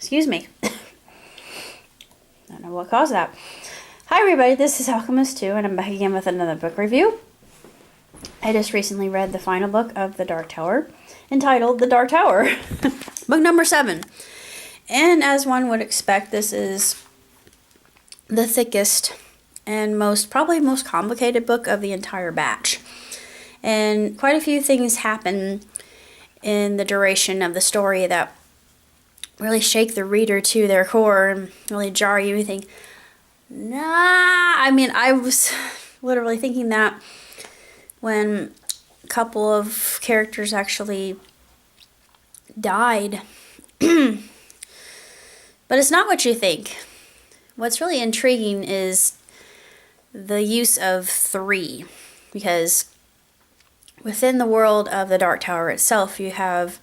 Excuse me. I don't know what caused that. Hi everybody, this is Alchemist 2, and I'm back again with another book review. I just recently read the final book of The Dark Tower, entitled The Dark Tower. Book number 7. And as one would expect, this is the thickest and probably most complicated book of the entire batch. And quite a few things happen in the duration of the story that really shake the reader to their core and really jar you. You think, nah. I mean, I was literally thinking that when a couple of characters actually died. But it's not what you think. What's really intriguing is the use of 3, because within the world of the Dark Tower itself, you have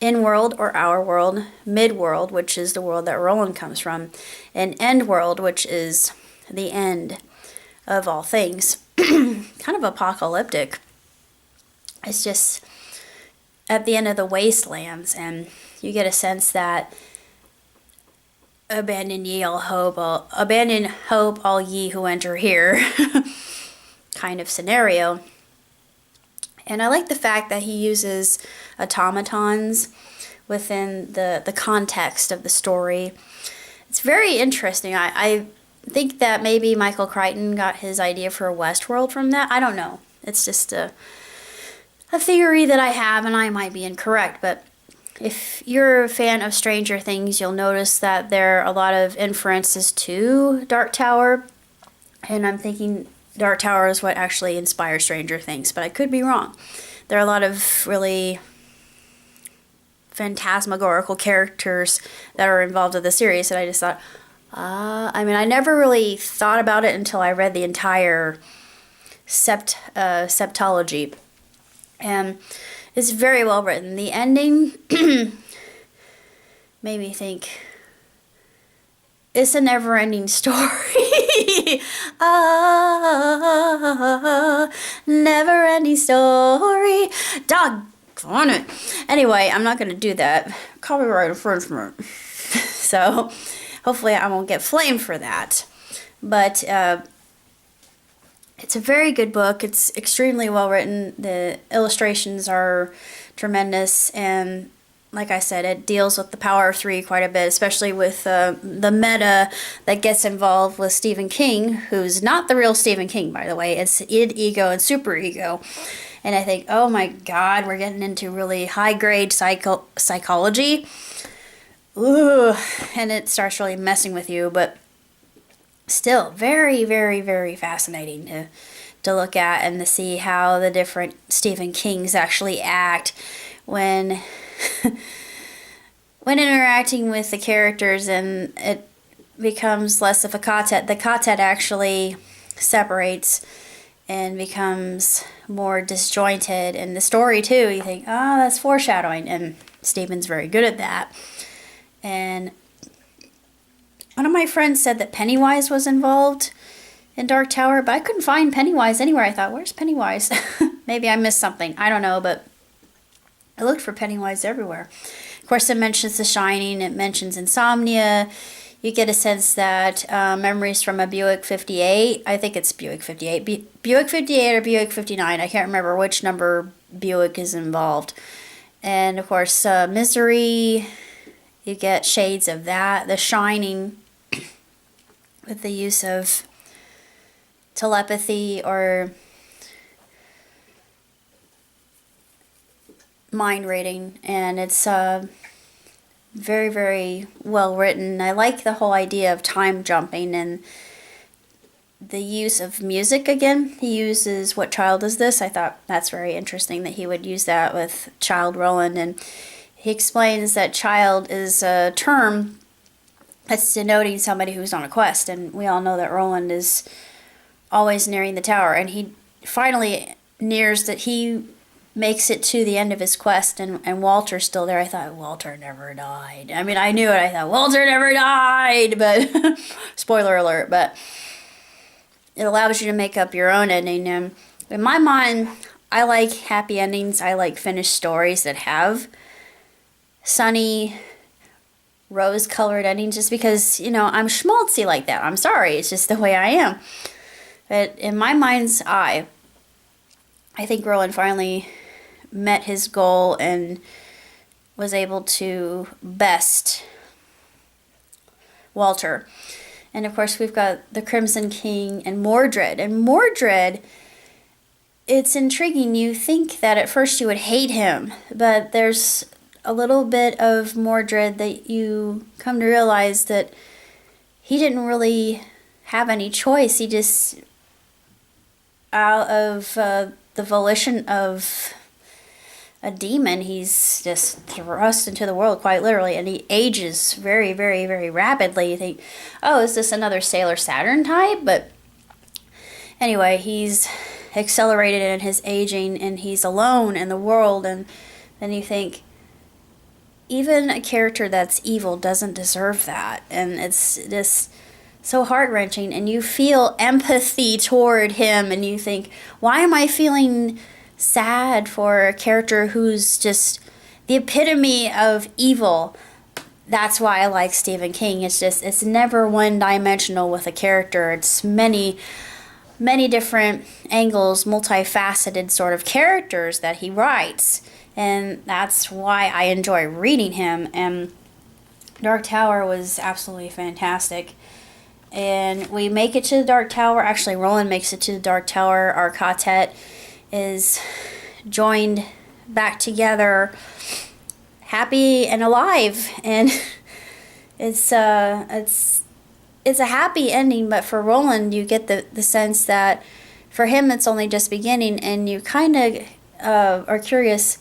in-world or our world, mid-world, which is the world that Roland comes from, and end-world, which is the end of all things. Kind of apocalyptic. It's just at the end of the wastelands, and you get a sense that abandon hope, all ye who enter here kind of scenario. And I like the fact that he uses automatons within the context of the story. It's very interesting. I think that maybe Michael Crichton got his idea for Westworld from that. I don't know. It's just a theory that I have, and I might be incorrect. But if you're a fan of Stranger Things, you'll notice that there are a lot of inferences to Dark Tower. And I'm thinking Dark Tower is what actually inspired Stranger Things, but I could be wrong. There are a lot of really phantasmagorical characters that are involved in the series, and I just thought, I mean, I never really thought about it until I read the entire septology, and it's very well written. The ending made me think, it's a never-ending story. Never-ending story. Doggone it. Anyway, I'm not going to do that. Copyright infringement. So, hopefully I won't get flamed for that. But, it's a very good book. It's extremely well written. The illustrations are tremendous, and like I said, it deals with the power of 3 quite a bit, especially with the meta that gets involved with Stephen King, who's not the real Stephen King, by the way. It's id, ego, and superego. And I think, oh my God, we're getting into really high-grade psychology. Ooh, and it starts really messing with you, but still very, very, very fascinating to look at and to see how the different Stephen Kings actually act when interacting with the characters, and it becomes less of a quartet. The quartet actually separates and becomes more disjointed. And the story too, you think, oh, that's foreshadowing, and Stephen's very good at that. And one of my friends said that Pennywise was involved in Dark Tower, but I couldn't find Pennywise anywhere. I thought, where's Pennywise? Maybe I missed something. I don't know, but I looked for Pennywise everywhere. Of course, it mentions The Shining. It mentions insomnia. You get a sense that memories from a Buick 58. I think it's Buick 58. Buick 58 or Buick 59. I can't remember which number Buick is involved. And, of course, Misery. You get shades of that. The Shining with the use of telepathy or mind reading, and it's very, very well written. I like the whole idea of time jumping and the use of music again. He uses What Child Is This? I thought that's very interesting that he would use that with Child Roland, and he explains that child is a term that's denoting somebody who's on a quest, and we all know that Roland is always nearing the tower, and he finally nears that he makes it to the end of his quest, and Walter's still there. I thought, Walter never died. I mean, I knew it. I thought, Walter never died, but spoiler alert, but it allows you to make up your own ending. And in my mind, I like happy endings. I like finished stories that have sunny rose-colored ending just because, I'm schmaltzy like that. I'm sorry, it's just the way I am. But in my mind's eye, I think Roland finally met his goal and was able to best Walter. And of course, we've got the Crimson King and Mordred. And Mordred, it's intriguing. You think that at first you would hate him, but there's a little bit of Mordred that you come to realize that he didn't really have any choice. He just, out of the volition of a demon, he's just thrust into the world, quite literally, and he ages very, very, very rapidly. You think, oh, is this another Sailor Saturn type? But anyway, he's accelerated in his aging, and he's alone in the world, and then you think, even a character that's evil doesn't deserve that, and it's just so heart-wrenching, and you feel empathy toward him, and you think, why am I feeling sad for a character who's just the epitome of evil? That's why I like Stephen King. It's never one-dimensional with a character. It's many different angles, multifaceted sort of characters that he writes, and that's why I enjoy reading him. And Dark Tower was absolutely fantastic. And we make it to the Dark Tower. Actually, Roland makes it to the Dark Tower. Our quartet is joined back together, happy and alive, and it's a happy ending. But for Roland, you get the sense that for him it's only just beginning, and you kind of are curious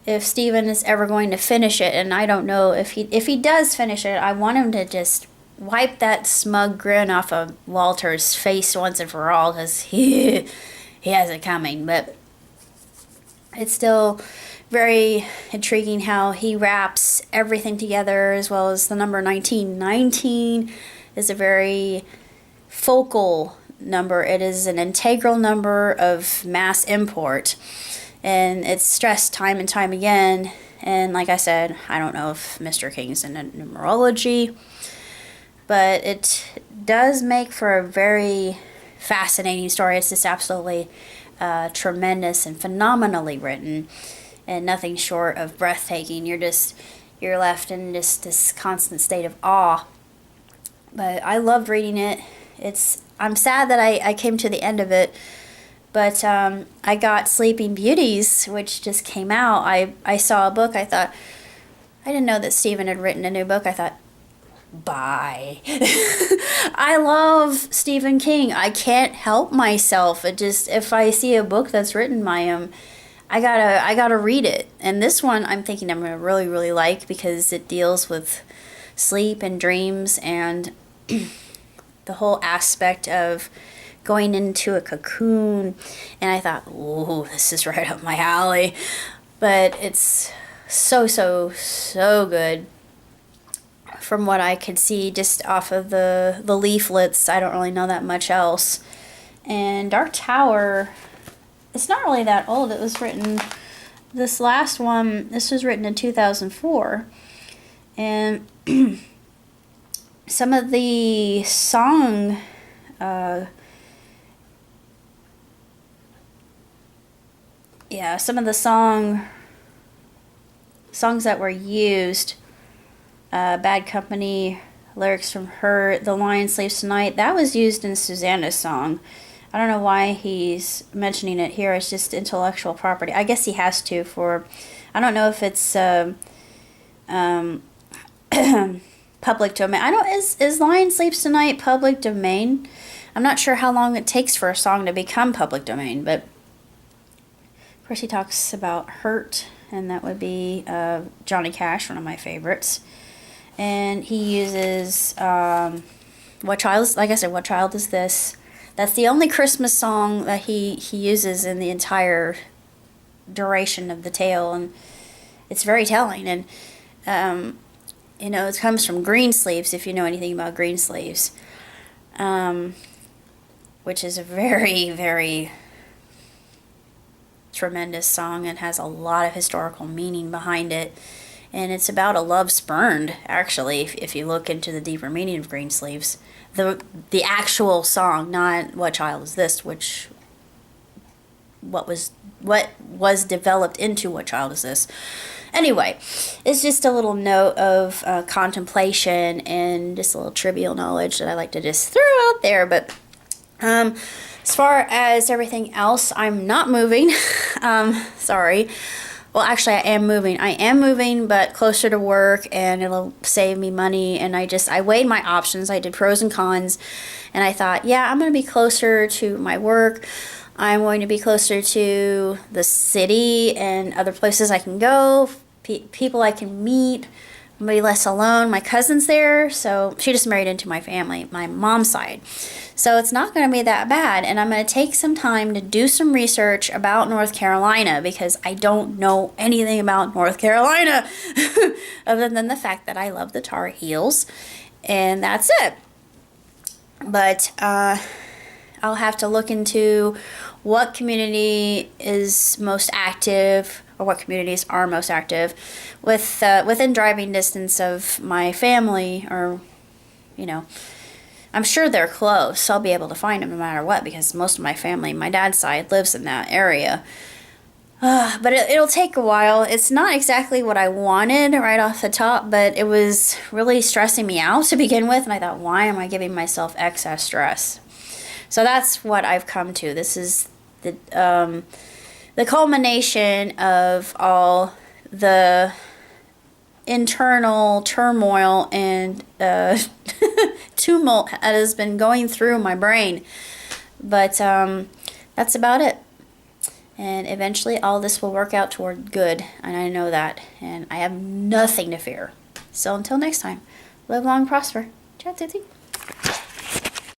if Stephen is ever going to finish it. And I don't know if he does finish it. I want him to just wipe that smug grin off of Walter's face once and for all, because he has it coming. But it's still very intriguing how he wraps everything together, as well as the number 19. 19 is a very focal number. It is an integral number of mass import, and it's stressed time and time again. And like I said, I don't know if Mr. King's into numerology, but it does make for a very fascinating story. It's just absolutely tremendous and phenomenally written, and nothing short of breathtaking. You're left in just this constant state of awe. But I loved reading it. I'm sad that I came to the end of it, but I got Sleeping Beauties, which just came out. I saw a book. I thought, I didn't know that Stephen had written a new book. I thought, bye. I love Stephen King. I can't help myself. If I see a book that's written by him, I gotta read it. And this one I'm thinking I'm gonna really, really like, because it deals with sleep and dreams and the whole aspect of going into a cocoon. And I thought, ooh, this is right up my alley. But it's so good. From what I could see just off of the leaflets, I don't really know that much else. And Dark Tower, it's not really that old. It was written, this last one, this was written in 2004. And some of the some of the songs that were used, Bad Company, lyrics from Her, The Lion Sleeps Tonight, that was used in Susanna's song. I don't know why he's mentioning it here. It's just intellectual property. I guess he has to I don't know if it's public domain. Is Lion Sleeps Tonight public domain? I'm not sure how long it takes for a song to become public domain, but of course he talks about Hurt, and that would be Johnny Cash, one of my favorites. And he uses What Child Is This? That's the only Christmas song that he uses in the entire duration of the tale, and it's very telling. And it comes from Greensleeves, if you know anything about Greensleeves, which is a very, very tremendous song and has a lot of historical meaning behind it. And it's about a love spurned, actually, if you look into the deeper meaning of Greensleeves. The actual song, not What Child Is This, which what was developed into What Child Is This. Anyway, it's just a little note of contemplation and just a little trivial knowledge that I like to just throw out there. But as far as everything else, I'm not moving. Sorry. Well, actually, I am moving. I am moving, but closer to work, and it'll save me money. And I weighed my options. I did pros and cons, and I thought, yeah, I'm going to be closer to my work. I'm going to be closer to the city and other places I can go, people I can meet. I'm going to be less alone. My cousin's there, so she just married into my family, my mom's side. So it's not going to be that bad, and I'm going to take some time to do some research about North Carolina because I don't know anything about North Carolina other than the fact that I love the Tar Heels, and that's it. But I'll have to look into what community is most active, or what communities are most active within driving distance of my family, or, you know, I'm sure they're close. I'll be able to find them no matter what because most of my family, my dad's side, lives in that area. But it'll take a while. It's not exactly what I wanted right off the top, but it was really stressing me out to begin with, and I thought, why am I giving myself excess stress? So that's what I've come to. This is the culmination of all the internal turmoil and tumult that has been going through my brain. But that's about it. And eventually all this will work out toward good, and I know that. And I have nothing to fear. So until next time, live long, prosper. Ciao, Titi.